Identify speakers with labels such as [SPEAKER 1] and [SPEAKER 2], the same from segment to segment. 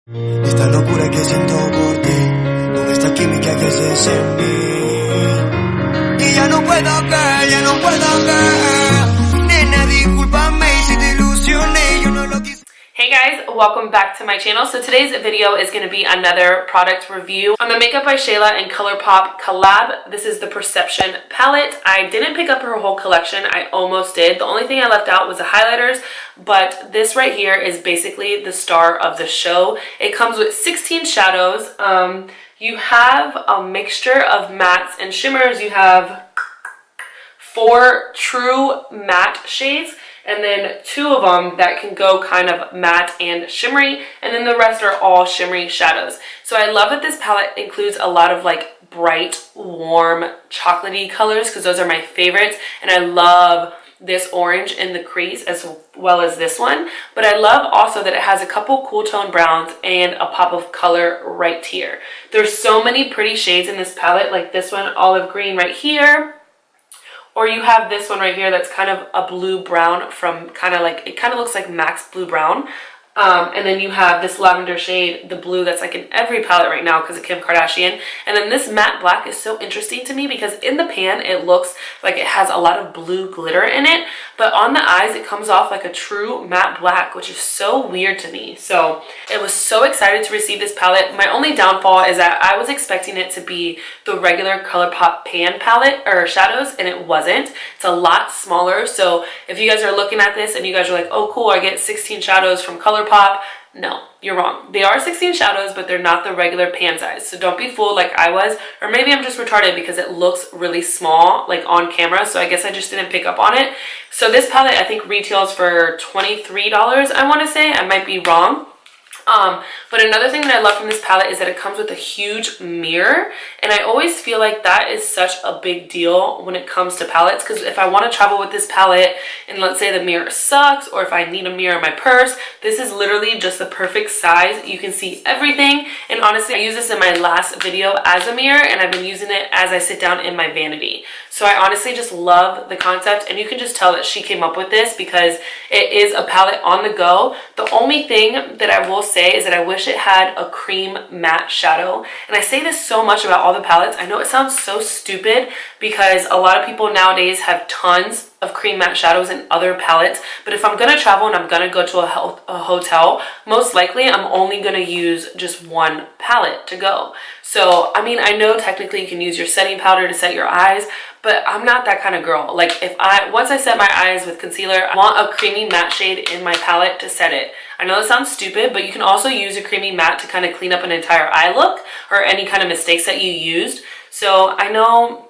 [SPEAKER 1] Esta locura que siento por ti, con esta química que se hace en mí. Y ya no puedo que, nena, discúlpame si te ilusioné, yo no lo quise.
[SPEAKER 2] Hey guys, welcome back to my channel. So today's video is going to be another product review on the Makeup by Shayla and Colourpop collab. This is the Perception palette. I didn't pick up her whole collection. I almost did. The only thing I left out was the highlighters, but this right here is basically the star of the show. It comes with 16 shadows. You have a mixture of mattes and shimmers. You have 4 true matte shades, and then 2 of them that can go kind of matte and shimmery, and then the rest are all shimmery shadows. So I love that this palette includes a lot of like bright, warm, chocolatey colors because those are my favorites, and I love this orange in the crease as well as this one. But I love also that it has a couple cool tone browns and a pop of color right here. There's so many pretty shades in this palette, like this one, olive green right here. Or you have this one right here that's kind of a blue brown from kind of like, it kind of looks like Max Blue Brown. And then you have this lavender shade, the blue that's like in every palette right now because of Kim Kardashian. And then this matte black is so interesting to me because in the pan it looks like it has a lot of blue glitter in it, but on the eyes it comes off like a true matte black, which is so weird to me. So I was so excited to receive this palette. My only downfall is that I was expecting it to be the regular Colourpop pan palette or shadows, and it wasn't. It's a lot smaller. So if you guys are looking at this and you guys are like, oh cool, I get 16 shadows from Colourpop, no, you're wrong. They are 16 shadows, but they're not the regular pan size. So don't be fooled like I was, or maybe I'm just retarded because it looks really small like on camera. So I guess I just didn't pick up on it. So this palette I think retails for $23, I want to say. I might be wrong. But another thing that I love from this palette is that it comes with a huge mirror, and I always feel like that is such a big deal when it comes to palettes, because if I want to travel with this palette and let's say the mirror sucks, or if I need a mirror in my purse, this is literally just the perfect size. You can see everything, and honestly I used this in my last video as a mirror, and I've been using it as I sit down in my vanity. So I honestly just love the concept, and you can just tell that she came up with this because it is a palette on the go. The only thing that I will say is that I wish it had a cream matte shadow, and I say this so much about all the palettes. I know it sounds so stupid because a lot of people nowadays have tons of cream matte shadows in other palettes, but if I'm gonna travel and I'm gonna go to a hotel, most likely I'm only gonna use just one palette to go. So I mean, I know technically you can use your setting powder to set your eyes, but I'm not that kind of girl. Like once I set my eyes with concealer, I want a creamy matte shade in my palette to set it. I know that sounds stupid, but you can also use a creamy matte to kind of clean up an entire eye look or any kind of mistakes that you used. So I know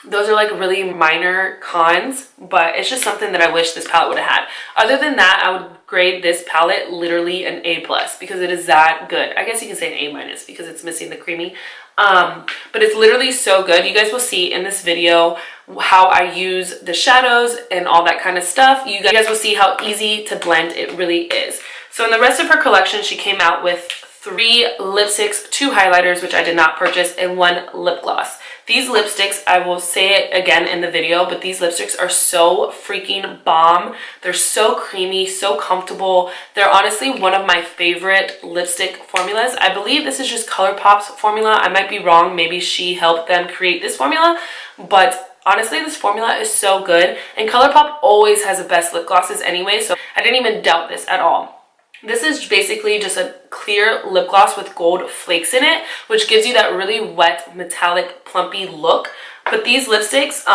[SPEAKER 2] those are like really minor cons, but it's just something that I wish this palette would have had. Other than that, I would grade this palette literally an A+ because it is that good. I guess you can say an A- because it's missing the creamy. But it's literally so good. You guys will see in this video how I use the shadows and all that kind of stuff. You guys will see how easy to blend it really is. So in the rest of her collection, she came out with 3 lipsticks, 2 highlighters, which I did not purchase, and 1 lip gloss. These lipsticks, I will say it again in the video, but these lipsticks are so freaking bomb. They're so creamy, so comfortable. They're honestly one of my favorite lipstick formulas. I believe this is just Colourpop's formula. I might be wrong. Maybe she helped them create this formula, but honestly, this formula is so good. And Colourpop always has the best lip glosses anyway, so I didn't even doubt this at all. This is basically just a clear lip gloss with gold flakes in it, which gives you that really wet, metallic, plumpy look. But these lipsticks,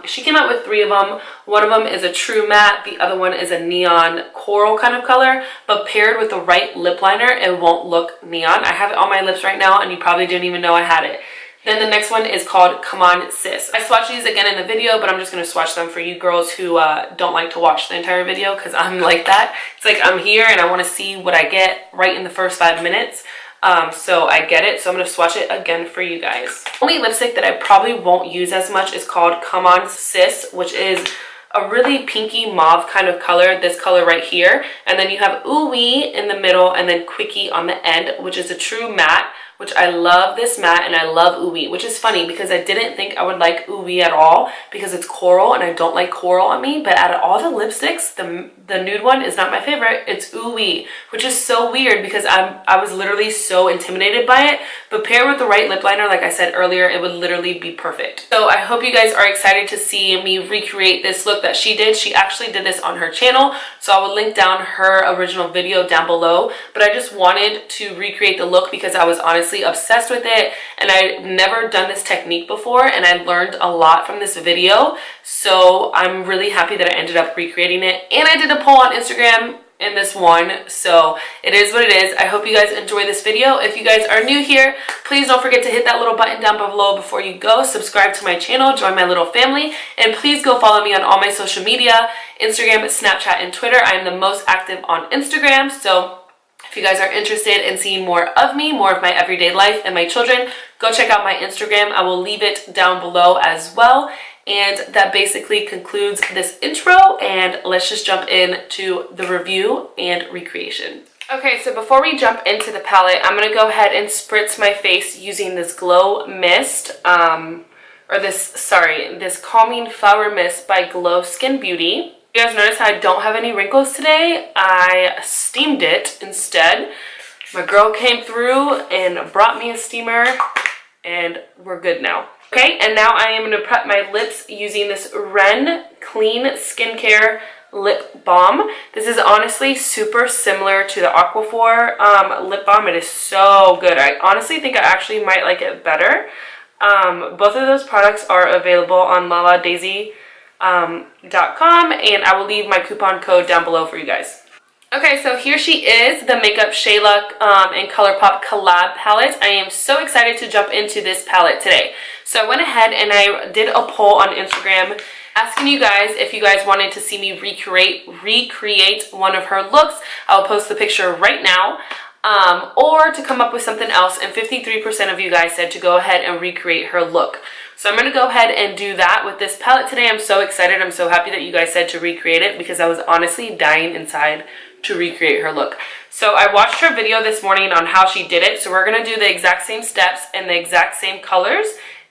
[SPEAKER 2] she came out with 3 of them. One of them is a true matte, the other one is a neon coral kind of color, but paired with the right lip liner, it won't look neon. I have it on my lips right now, and you probably didn't even know I had it. Then the next one is called Come On Sis. I swatched these again in the video, but I'm just going to swatch them for you girls who don't like to watch the entire video, because I'm like that. It's like I'm here and I want to see what I get right in the first 5 minutes. So I get it. So I'm going to swatch it again for you guys. The only lipstick that I probably won't use as much is called Come On Sis, which is a really pinky mauve kind of color, this color right here. And then you have Ooh Wee in the middle, and then Quickie on the end, which is a true matte, which I love this matte and I love Ooey, which is funny because I didn't think I would like Ooey at all because it's coral and I don't like coral on me, but out of all the lipsticks, the nude one is not my favorite. It's Ooey, which is so weird because I was literally so intimidated by it, but paired with the right lip liner, like I said earlier, it would literally be perfect. So I hope you guys are excited to see me recreate this look that she did. She actually did this on her channel, so I will link down her original video down below, but I just wanted to recreate the look because I was honestly obsessed with it and I'd never done this technique before and I learned a lot from this video. So I'm really happy that I ended up recreating it, and I did a poll on Instagram in this one, so it is what it is. I hope you guys enjoy this video. If you guys are new here, please don't forget to hit that little button down below before you go. Subscribe to my channel, join my little family, and please go follow me on all my social media, Instagram, Snapchat, and Twitter. I am the most active on Instagram, so if you guys are interested in seeing more of me, more of my everyday life and my children, go check out my Instagram. I will leave it down below as well. And that basically concludes this intro, and let's just jump into the review and recreation. Okay, so before we jump into the palette, I'm going to go ahead and spritz my face using this Glow Mist, this Calming Flower Mist by Glow Skin Beauty. You guys notice how I don't have any wrinkles today? I steamed it instead. My girl came through and brought me a steamer, and we're good now. Okay, and now I am going to prep my lips using this Ren Clean Skincare Lip Balm. This is honestly super similar to the Aquaphor lip balm. It is so good. I honestly think I actually might like it better. Both of those products are available on LALADAISY.com, and I will leave my coupon code down below for you guys. Okay, so here she is, the MakeupShayla and Colourpop collab palette. I am so excited to jump into this palette today. So I went ahead and I did a poll on Instagram asking you guys if you guys wanted to see me recreate one of her looks. I'll post the picture right now. Or to come up with something else, and 53% of you guys said to go ahead and recreate her look. So I'm going to go ahead and do that with this palette today. I'm so excited. I'm so happy that you guys said to recreate it because I was honestly dying inside to recreate her look. So I watched her video this morning on how she did it. So we're going to do the exact same steps and the exact same colors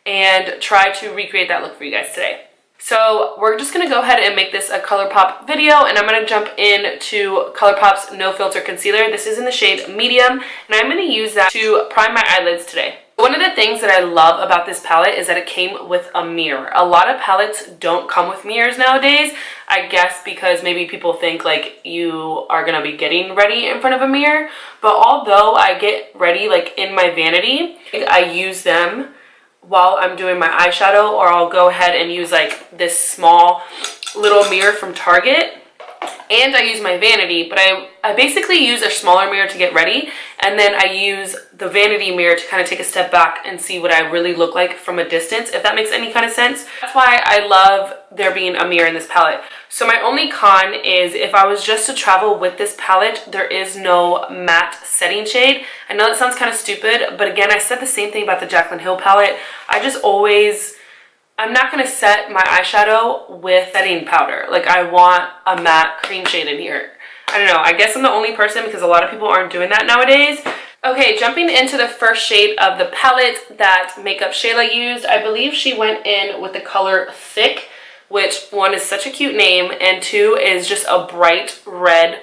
[SPEAKER 2] and try to recreate that look for you guys today. So we're just going to go ahead and make this a Colourpop video, and I'm going to jump into Colourpop's No Filter Concealer. This is in the shade Medium, and I'm going to use that to prime my eyelids today. One of the things that I love about this palette is that it came with a mirror. A lot of palettes don't come with mirrors nowadays, I guess because maybe people think like you are going to be getting ready in front of a mirror. But although I get ready like in my vanity, I use them while I'm doing my eyeshadow, or I'll go ahead and use like this small little mirror from Target. And I use my vanity, but I basically use a smaller mirror to get ready, and then I use the vanity mirror to kind of take a step back and see what I really look like from a distance, if that makes any kind of sense. That's why I love there being a mirror in this palette. So my only con is if I was just to travel with this palette, there is no matte setting shade. I know that sounds kind of stupid, but again, I said the same thing about the Jaclyn Hill palette. I'm not going to set my eyeshadow with setting powder. Like, I want a matte cream shade in here. I don't know. I guess I'm the only person because a lot of people aren't doing that nowadays. Okay, jumping into the first shade of the palette that MakeupShayla used. I believe she went in with the color Thick, which one is such a cute name, and two is just a bright red,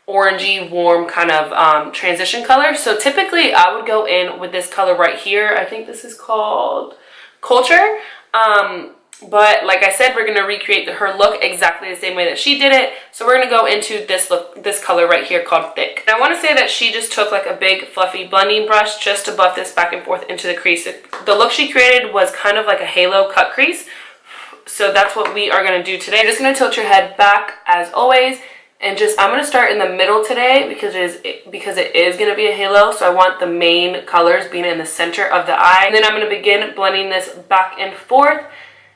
[SPEAKER 2] orangey, warm kind of transition color. So typically I would go in with this color right here. I think this is called Culture. But like I said, we're going to recreate her look exactly the same way that she did it. So we're going to go into this color right here called Thick. And I want to say that she just took like a big fluffy blending brush just to buff this back and forth into the crease. The look she created was kind of like a halo cut crease. So that's what we are going to do today. You're just going to tilt your head back as always. And I'm going to start in the middle today because it is going to be a halo. So I want the main colors being in the center of the eye. And then I'm going to begin blending this back and forth.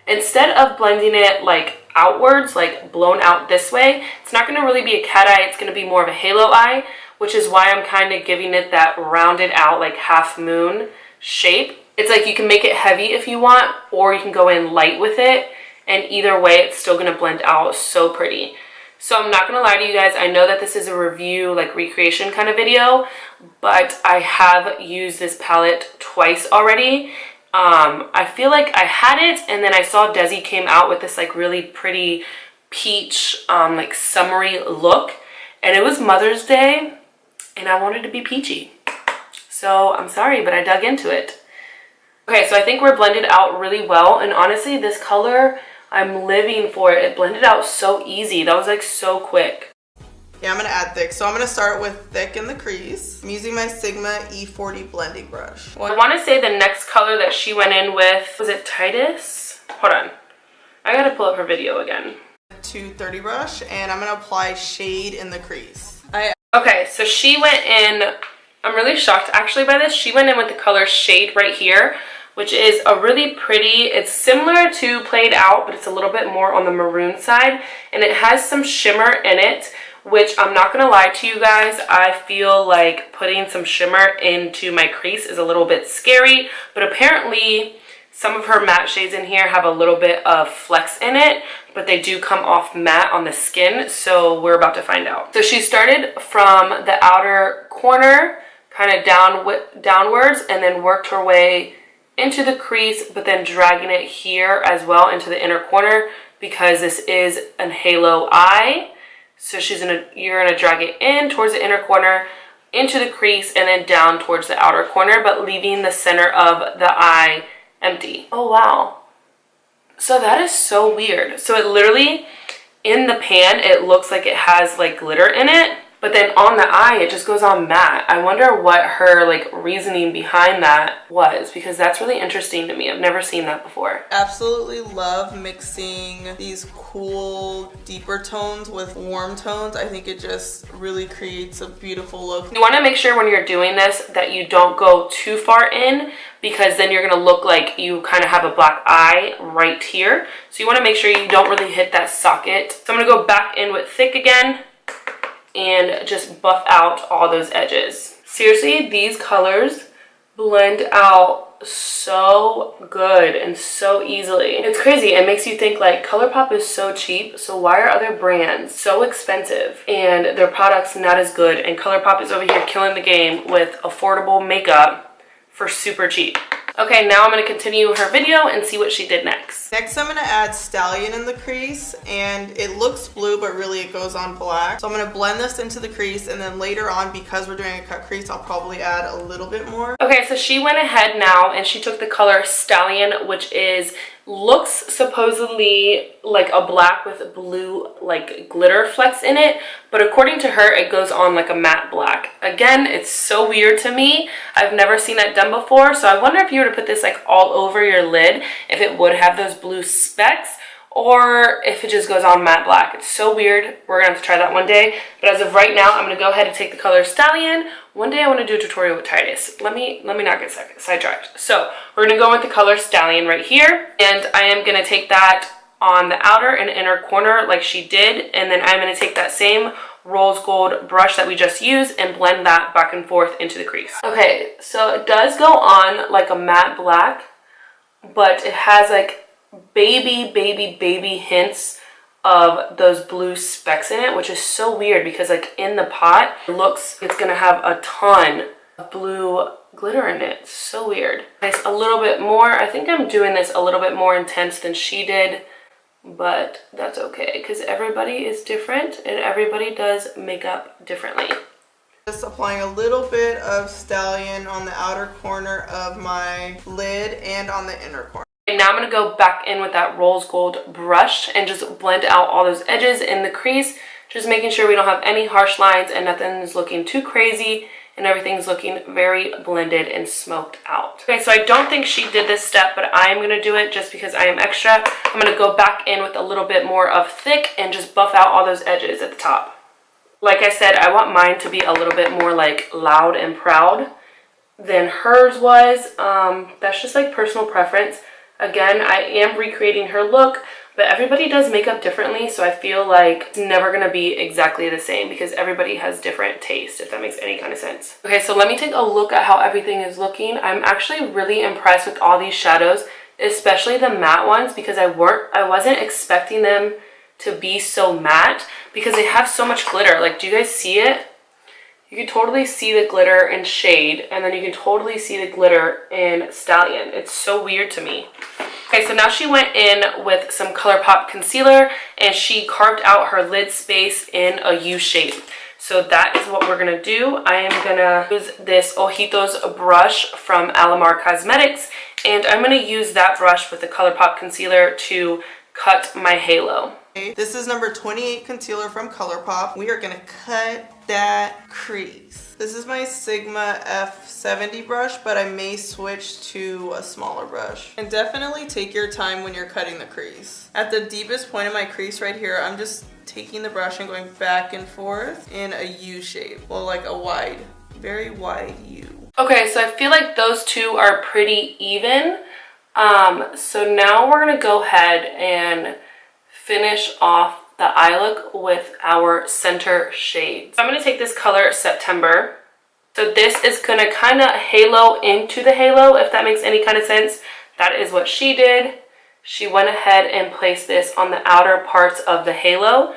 [SPEAKER 2] Instead of blending it like outwards, like blown out this way, it's not going to really be a cat eye. It's going to be more of a halo eye, which is why I'm kind of giving it that rounded out like half moon shape. It's like you can make it heavy if you want, or you can go in light with it. And either way, it's still going to blend out so pretty. So I'm not gonna lie to you guys, I know that this is a review, like recreation kind of video, but I have used this palette twice already. I feel like I had it, and then I saw Desi came out with this like really pretty peach, like summery look, and it was Mother's Day, and I wanted to be peachy. So I'm sorry, but I dug into it. Okay, so I think we're blended out really well, and honestly, this color, I'm living for it. It blended out so easy. That was like so quick.
[SPEAKER 3] Yeah, I'm gonna add thick. So I'm gonna start with thick in the crease. I'm using my Sigma E40 blending brush.
[SPEAKER 2] I wanna say the next color that she went in with, was it Titus? Hold on, I gotta pull up her video again.
[SPEAKER 3] 230 brush, and I'm gonna apply shade in the crease.
[SPEAKER 2] Okay, so she went in, I'm really shocked actually by this. She went in with the color Shade right here, which is a really pretty, it's similar to Played Out, but it's a little bit more on the maroon side, and it has some shimmer in it, which I'm not gonna lie to you guys, I feel like putting some shimmer into my crease is a little bit scary, but apparently some of her matte shades in here have a little bit of flex in it, but they do come off matte on the skin, so we're about to find out. So she started from the outer corner, kind of downwards, and then worked her way into the crease, but then dragging it here as well into the inner corner, because this is an halo eye. So you're gonna drag it in towards the inner corner, into the crease, and then down towards the outer corner, but leaving the center of the eye empty. Oh wow. So that is so weird. So it literally, in the pan, it looks like it has like glitter in it, but then on the eye, it just goes on matte. I wonder what her like reasoning behind that was, because that's really interesting to me. I've never seen that before.
[SPEAKER 3] Absolutely love mixing these cool, deeper tones with warm tones. I think it just really creates a beautiful look.
[SPEAKER 2] You want to make sure when you're doing this that you don't go too far in, because then you're going to look like you kind of have a black eye right here. So you want to make sure you don't really hit that socket. So I'm going to go back in with thick again and just buff out all those edges. Seriously, these colors blend out so good and so easily. It's crazy. It makes you think like Colourpop is so cheap, so why are other brands so expensive and their products not as good, and Colourpop is over here killing the game with affordable makeup for super cheap. Okay, now I'm going to continue her video and see what she did next.
[SPEAKER 3] Next, I'm going to add Stallion in the crease, and it looks blue, but really it goes on black. So I'm going to blend this into the crease, and then later on, because we're doing a cut crease, I'll probably add a little bit more.
[SPEAKER 2] Okay, so she went ahead now and she took the color Stallion, which looks supposedly like a black with blue like glitter flecks in it, but according to her it goes on like a matte black. Again, it's so weird to me. I've never seen that done before, so I wonder if you were to put this like all over your lid, if it would have those blue specks, or if it just goes on matte black. It's so weird. We're gonna have to try that one day, but as of right now, I'm gonna go ahead and take the color Stallion. One day I want to do a tutorial with Titus. Let me not get sidetracked. So we're gonna go with the color Stallion right here, and I am gonna take that on the outer and inner corner like she did, and then I'm gonna take that same rose gold brush that we just used and blend that back and forth into the crease. Okay, so it does go on like a matte black, but it has like baby hints of those blue specks in it, which is so weird because like in the pot it looks it's gonna have a ton of blue glitter in it. It's so weird. It's a little bit more, I think I'm doing this a little bit more intense than she did, but that's okay because everybody is different and everybody does makeup differently.
[SPEAKER 3] Just applying a little bit of Stallion on the outer corner of my lid and on the inner corner.
[SPEAKER 2] And now I'm going to go back in with that rose gold brush and just blend out all those edges in the crease, just making sure we don't have any harsh lines and nothing's looking too crazy and everything's looking very blended and smoked out. Okay, so I don't think she did this step, but I am going to do it just because I am extra. I'm going to go back in with a little bit more of thick and just buff out all those edges at the top. Like I said, I want mine to be a little bit more like loud and proud than hers was. That's just like personal preference. Again, I am recreating her look, but everybody does makeup differently, so I feel like it's never going to be exactly the same because everybody has different taste, if that makes any kind of sense. Okay, so let me take a look at how everything is looking. I'm actually really impressed with all these shadows, especially the matte ones, because I wasn't expecting them to be so matte because they have so much glitter. Like, do you guys see it? You can totally see the glitter in shade, and then you can totally see the glitter in Stallion. It's so weird to me. Okay, so now she went in with some Colourpop concealer, and she carved out her lid space in a U shape. So that is what we're gonna do. I am gonna use this Ojitos brush from Alamar Cosmetics, and I'm gonna use that brush with the Colourpop concealer to cut my halo.
[SPEAKER 3] This is number 28 concealer from Colourpop. We are gonna cut that crease. This is my Sigma F70 brush, but I may switch to a smaller brush. And definitely take your time when you're cutting the crease. At the deepest point of my crease right here, I'm just taking the brush and going back and forth in a U shape. Well, like a wide, very wide U.
[SPEAKER 2] Okay, so I feel like those two are pretty even. So now we're gonna go ahead and finish off the eye look with our center shade. So I'm gonna take this color September. So this is gonna kind of halo into the halo, if that makes any kind of sense. That is what she did. She went ahead and placed this on the outer parts of the halo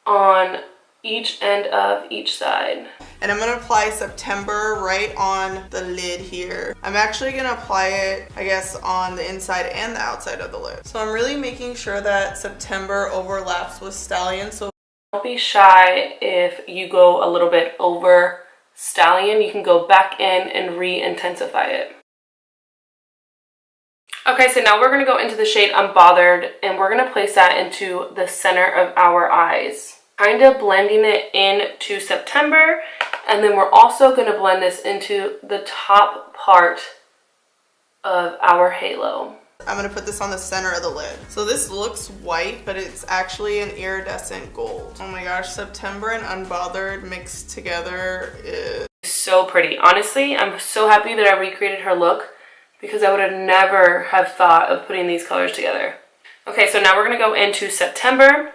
[SPEAKER 2] on each end of each side.
[SPEAKER 3] And I'm gonna apply September right on the lid here. I'm actually gonna apply it, I guess, on the inside and the outside of the lid. So I'm really making sure that September overlaps with Stallion. So
[SPEAKER 2] don't be shy if you go a little bit over Stallion. You can go back in and re-intensify it. Okay, so now we're gonna go into the shade Unbothered, and we're gonna place that into the center of our eyes. Kind of blending it into September, and then we're also going to blend this into the top part of our halo.
[SPEAKER 3] I'm going to put this on the center of the lid. So this looks white, but it's actually an iridescent gold. Oh my gosh, September and Unbothered mixed together is
[SPEAKER 2] so pretty. Honestly, I'm so happy that I recreated her look because I would have never have thought of putting these colors together. Okay, so now we're going to go into September.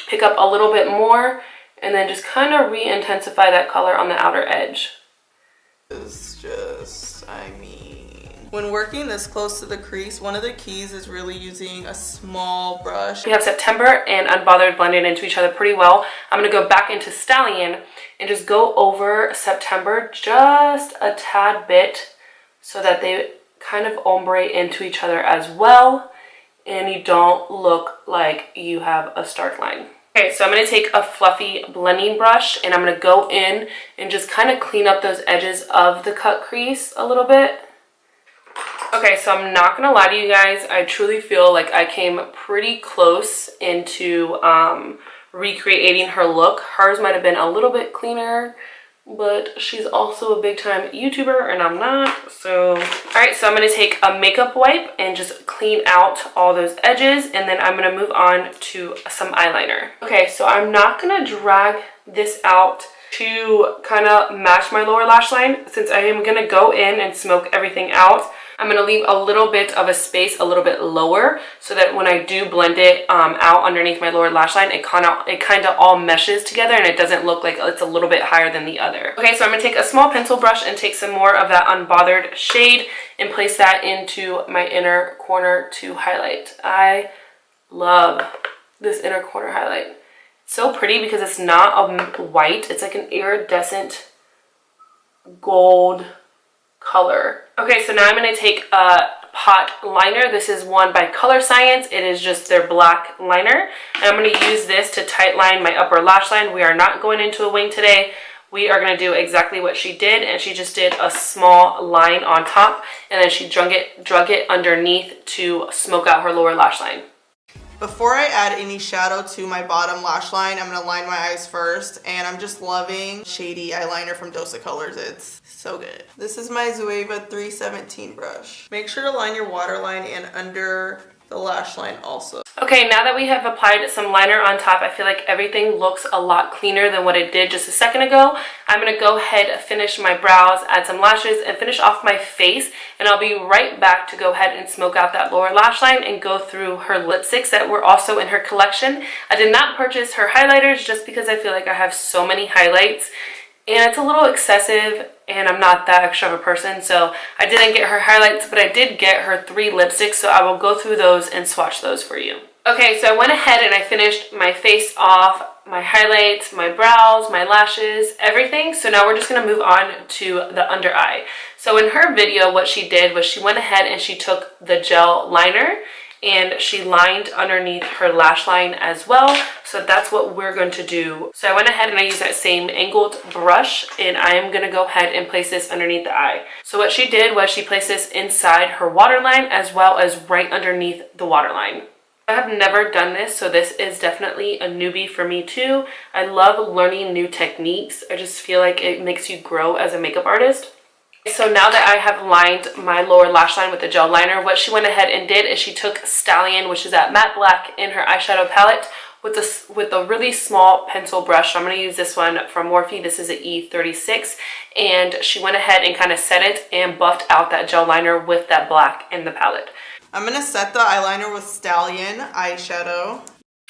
[SPEAKER 2] Pick up a little bit more, and then just kind of re-intensify that color on the outer edge.
[SPEAKER 3] It's just, I mean, when working this close to the crease, one of the keys is really using a small brush.
[SPEAKER 2] We have September and Unbothered blended into each other pretty well. I'm going to go back into Stallion and just go over September just a tad bit so that they kind of ombre into each other as well, and you don't look like you have a stark line. Okay, so I'm going to take a fluffy blending brush, and I'm going to go in and just kind of clean up those edges of the cut crease a little bit. Okay, so I'm not going to lie to you guys. I truly feel like I came pretty close into recreating her look. Hers might have been a little bit cleaner, but she's also a big time YouTuber and I'm not. So alright, so I'm going to take a makeup wipe and just clean out all those edges, and then I'm going to move on to some eyeliner. Okay, so I'm not going to drag this out to kind of match my lower lash line. Since I am going to go in and smoke everything out, I'm going to leave a little bit of a space a little bit lower so that when I do blend it out underneath my lower lash line, it kind of all meshes together and it doesn't look like it's a little bit higher than the other. Okay, so I'm going to take a small pencil brush and take some more of that Unbothered shade and place that into my inner corner to highlight. I love this inner corner highlight. It's so pretty because it's not a white, it's like an iridescent gold color. Okay, so now I'm going to take a pot liner. This is one by Color Science. It is just their black liner. And I'm going to use this to tight line my upper lash line. We are not going into a wing today. We are going to do exactly what she did, and she just did a small line on top, and then she drug it underneath to smoke out her lower lash line.
[SPEAKER 3] Before I add any shadow to my bottom lash line, I'm going to line my eyes first, and I'm just loving shady eyeliner from Dose of Colors. It's so good. This is my Zoeva 317 brush. Make sure to line your waterline and under the lash line also. Okay, now that we have applied some liner on top, I feel like everything looks a lot cleaner than what it did just a second ago. I'm going to go ahead, finish my brows, add some lashes, and finish off my face, and I'll be right back to go ahead and smoke out that lower lash line and go through her lipsticks that were also in her collection. I did not purchase her highlighters just because I feel like I have so many highlights and it's a little excessive, and I'm not that extra of a person, so I didn't get her highlights, but I did get her 3 lipsticks, so I will go through those and swatch those for you.
[SPEAKER 2] Okay, so I went ahead and I finished my face off, my highlights, my brows, my lashes, everything. So now we're just going to move on to the under eye. So in her video, what she did was she went ahead and she took the gel liner and she lined underneath her lash line as well. So that's what we're going to do. So I went ahead and I used that same angled brush and I am going to go ahead and place this underneath the eye. So what she did was she placed this inside her waterline as well as right underneath the waterline. I have never done this, so this is definitely a newbie for me too. I love learning new techniques. I just feel like it makes you grow as a makeup artist. So now that I have lined my lower lash line with the gel liner, what she went ahead and did is she took Stallion, which is that matte black, in her eyeshadow palette with a really small pencil brush. So I'm going to use this one from Morphe. This is an E36, and she went ahead and kind of set it and buffed out that gel liner with that black in the palette.
[SPEAKER 3] I'm going to set the eyeliner with Stallion eyeshadow.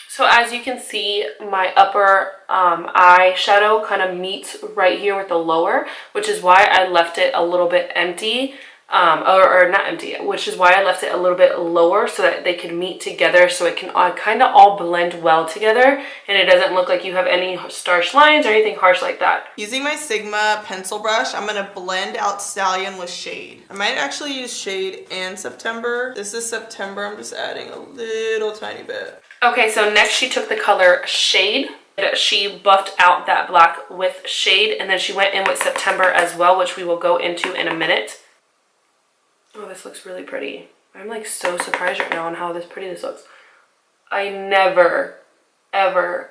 [SPEAKER 2] So as you can see, my upper eyeshadow kind of meets right here with the lower, which is why I left it a little bit empty, or not empty, which is why I left it a little bit lower so that they can meet together, so it can kind of all blend well together and it doesn't look like you have any starch lines or anything harsh like that.
[SPEAKER 3] Using my Sigma pencil brush, I'm going to blend out Stallion with Shade. I might actually use Shade and September. This is September. I'm just adding a little tiny bit.
[SPEAKER 2] Okay, so next she took the color Shade. She buffed out that black with Shade, and then she went in with September as well, which we will go into in a minute. Oh, this looks really pretty. I'm like so surprised right now on how pretty this looks. I never, ever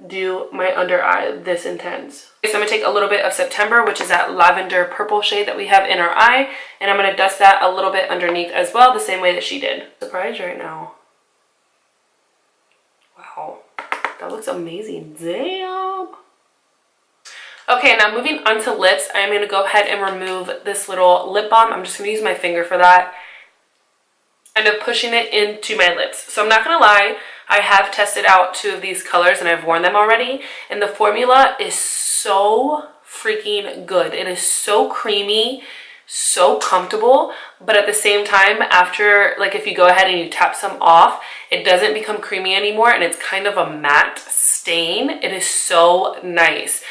[SPEAKER 2] do my under eye this intense. Okay, so I'm going to take a little bit of September, which is that lavender purple shade that we have in our eye, and I'm going to dust that a little bit underneath as well, the same way that she did. Surprised right now. Wow, that looks amazing. Damn. Okay, now moving on to lips, I'm going to go ahead and remove this little lip balm. I'm just going to use my finger for that. Kind of pushing it into my lips. So I'm not going to lie, I have tested out 2 of these colors and I've worn them already. And the formula is so freaking good. It is so creamy, so comfortable, but at the same time, after, like, if you go ahead and you tap some off, it doesn't become creamy anymore and it's kind of a matte stain. It is so nice.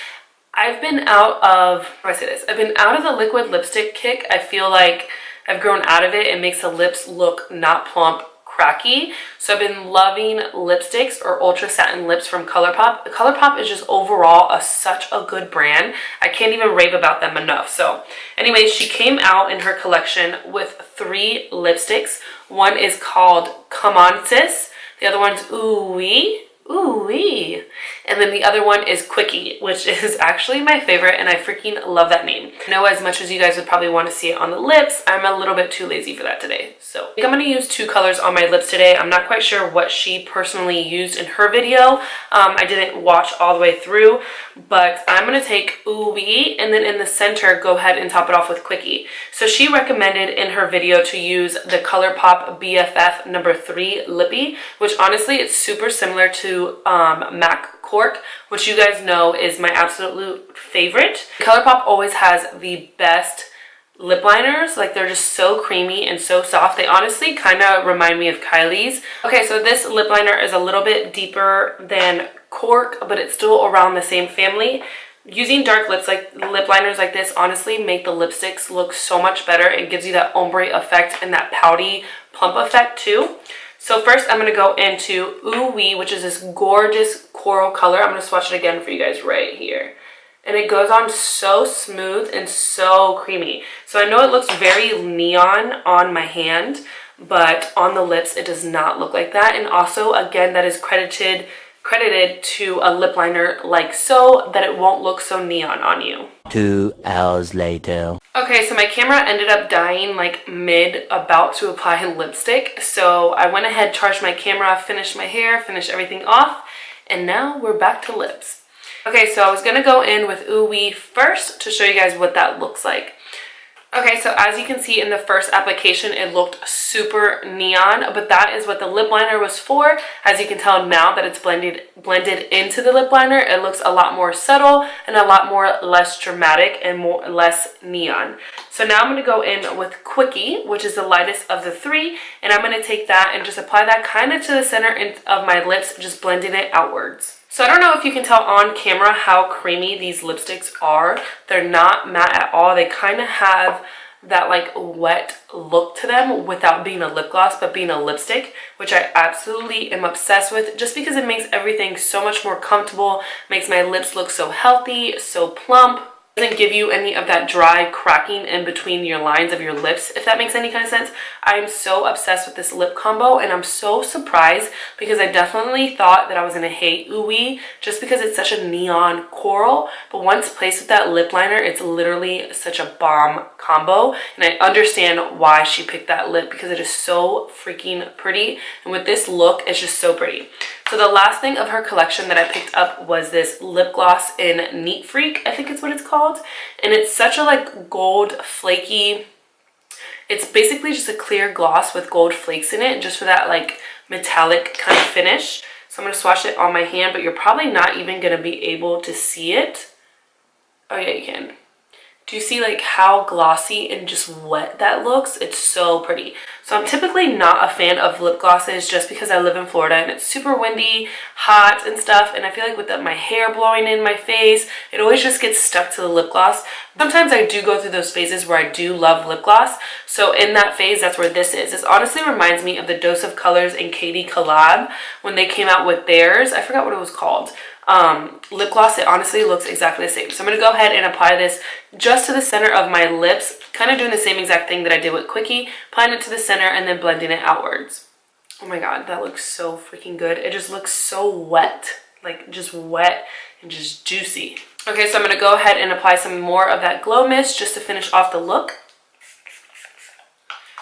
[SPEAKER 2] I've been out of, how do I say this? I've been out of the liquid lipstick kick. I feel like I've grown out of it. It makes the lips look not plump, cracky. So I've been loving lipsticks or ultra satin lips from Colourpop. Colourpop is just overall such a good brand. I can't even rave about them enough. So anyways, she came out in her collection with 3 lipsticks. One is called Come On Sis. The other one's Ooh Wee. Ooh wee. And then the other one is Quickie, which is actually my favorite, and I freaking love that name. I know as much as you guys would probably want to see it on the lips, I'm a little bit too lazy for that today. So I think I'm going to use 2 colors on my lips today. I'm not quite sure what she personally used in her video. I didn't watch all the way through, but I'm going to take Ooh Wee, and then in the center, go ahead and top it off with Quickie. So she recommended in her video to use the Colourpop BFF number 3 Lippy, which honestly, it's super similar to MAC Cork, which you guys know is my absolute favorite. Colourpop always has the best lip liners. Like, they're just so creamy and so soft. They honestly kind of remind me of Kylie's. Okay, so this lip liner is a little bit deeper than Cork, but it's still around the same family. Using dark lip liners like this honestly make the lipsticks look so much better. It gives you that ombre effect and that pouty plump effect too. So first I'm going to go into Ooh Wee, which is this gorgeous coral color. I'm going to swatch it again for you guys right here. And it goes on so smooth and so creamy. So I know it looks very neon on my hand, but on the lips it does not look like that. And also, again, that is credited to a lip liner like so, that it won't look so neon on you.
[SPEAKER 4] 2 hours later.
[SPEAKER 2] Okay, so my camera ended up dying like mid about to apply lipstick. So I went ahead, charged my camera, finished my hair, finished everything off, and now we're back to lips. Okay, so I was gonna go in with Ooh Wee first to show you guys what that looks like. Okay, so as you can see in the first application, it looked super neon, but that is what the lip liner was for. As you can tell now that it's blended into the lip liner, it looks a lot more subtle and a lot more less dramatic and less neon. So now I'm going to go in with Quickie, which is the lightest of the three, and I'm going to take that and just apply that kind of to the center of my lips, just blending it outwards. So I don't know if you can tell on camera how creamy these lipsticks are. They're not matte at all. They kind of have that like wet look to them without being a lip gloss, but being a lipstick, which I absolutely am obsessed with just because it makes everything so much more comfortable, makes my lips look so healthy, so plump. Doesn't give you any of that dry cracking in between your lines of your lips, if that makes any kind of sense. I'm so obsessed with this lip combo, and I'm so surprised because I definitely thought that I was gonna hate Ooey just because it's such a neon coral, but once placed with that lip liner, it's literally such a bomb combo, and I understand why she picked that lip because it is so freaking pretty, and with this look, it's just so pretty. So the last thing of her collection that I picked up was this lip gloss in Neat Freak, I think it's what it's called. And it's such a like gold flaky, it's basically just a clear gloss with gold flakes in it, just for that like metallic kind of finish. So I'm going to swatch it on my hand, but you're probably not even going to be able to see it. Oh yeah, you can. Do you see like how glossy and just wet that looks? It's so pretty. So I'm typically not a fan of lip glosses just because I live in Florida and it's super windy, hot and stuff, and I feel like with my hair blowing in my face, it always just gets stuck to the lip gloss. Sometimes I do go through those phases where I do love lip gloss. So in that phase, that's where this is. This honestly reminds me of the Dose of Colors and Katie collab when they came out with theirs. I forgot what it was called. Lip gloss. It honestly looks exactly the same. So I'm going to go ahead and apply this just to the center of my lips, kind of doing the same exact thing that I did with Quickie, applying it to the center and then blending it outwards. Oh my god, that looks so freaking good. It just looks so wet, like just wet and just juicy. Okay, so I'm going to go ahead and apply some more of that glow mist just to finish off the look.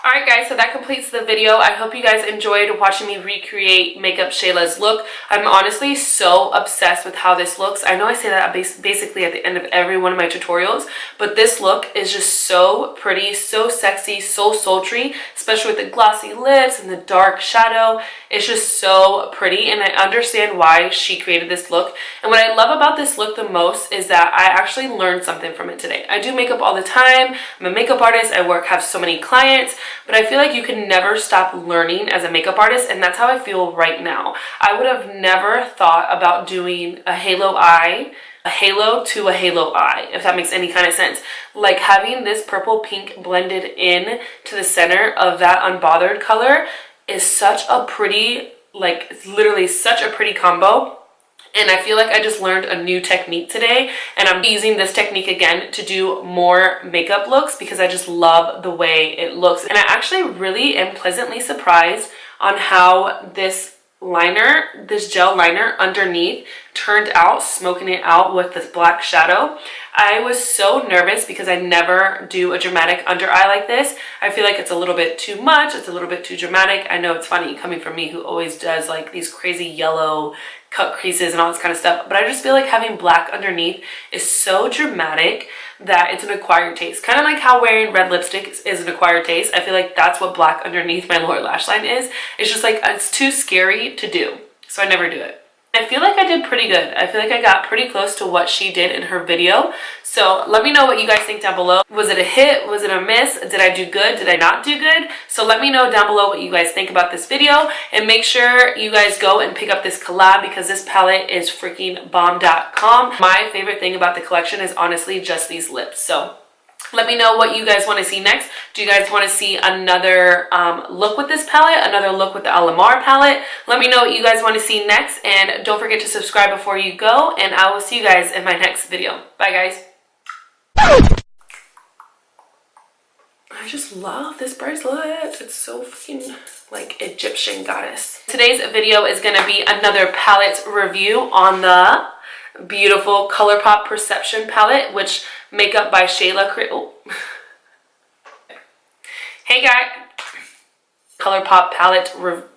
[SPEAKER 2] Alright guys, so that completes the video. I hope you guys enjoyed watching me recreate MakeupShayla's look. I'm honestly so obsessed with how this looks. I know I say that basically at the end of every one of my tutorials, but this look is just so pretty, so sexy, so sultry, especially with the glossy lips and the dark shadow. It's just so pretty, and I understand why she created this look. And what I love about this look the most is that I actually learned something from it today. I do makeup all the time. I'm a makeup artist. I have so many clients. But I feel like you can never stop learning as a makeup artist, and that's how I feel right now. I would have never thought about doing a halo eye, a halo to a halo eye, if that makes any kind of sense. Like having this purple pink blended in to the center of that unbothered color is such a pretty, like it's literally such a pretty combo. And I feel like I just learned a new technique today, and I'm using this technique again to do more makeup looks because I just love the way it looks. And I actually really am pleasantly surprised on how this liner, this gel liner underneath turned out, smoking it out with this black shadow. I was so nervous because I never do a dramatic under eye like this. I feel like it's a little bit too much, it's a little bit too dramatic. I know it's funny coming from me who always does like these crazy yellow cut creases and all this kind of stuff, but I just feel like having black underneath is so dramatic that it's an acquired taste. Kind of like how wearing red lipstick is an acquired taste. I feel like that's what black underneath my lower lash line is. It's just like, it's too scary to do, so I never do it. I feel like I did pretty good. I feel like I got pretty close to what she did in her video. So let me know what you guys think down below. Was it a hit? Was it a miss? Did I do good? Did I not do good? So let me know down below what you guys think about this video. And make sure you guys go and pick up this collab because this palette is freaking bomb.com. My favorite thing about the collection is honestly just these lips. So let me know what you guys want to see next. Do you guys want to see another look with this palette? Another look with the Alamar palette? Let me know what you guys want to see next. And don't forget to subscribe before you go. And I will see you guys in my next video. Bye, guys. I just love this bracelet. It's so freaking like Egyptian goddess. Today's video is going to be another palette review on the beautiful Colourpop Perception palette, which Makeup by Shayla oh. Hey guys, Colourpop palette review.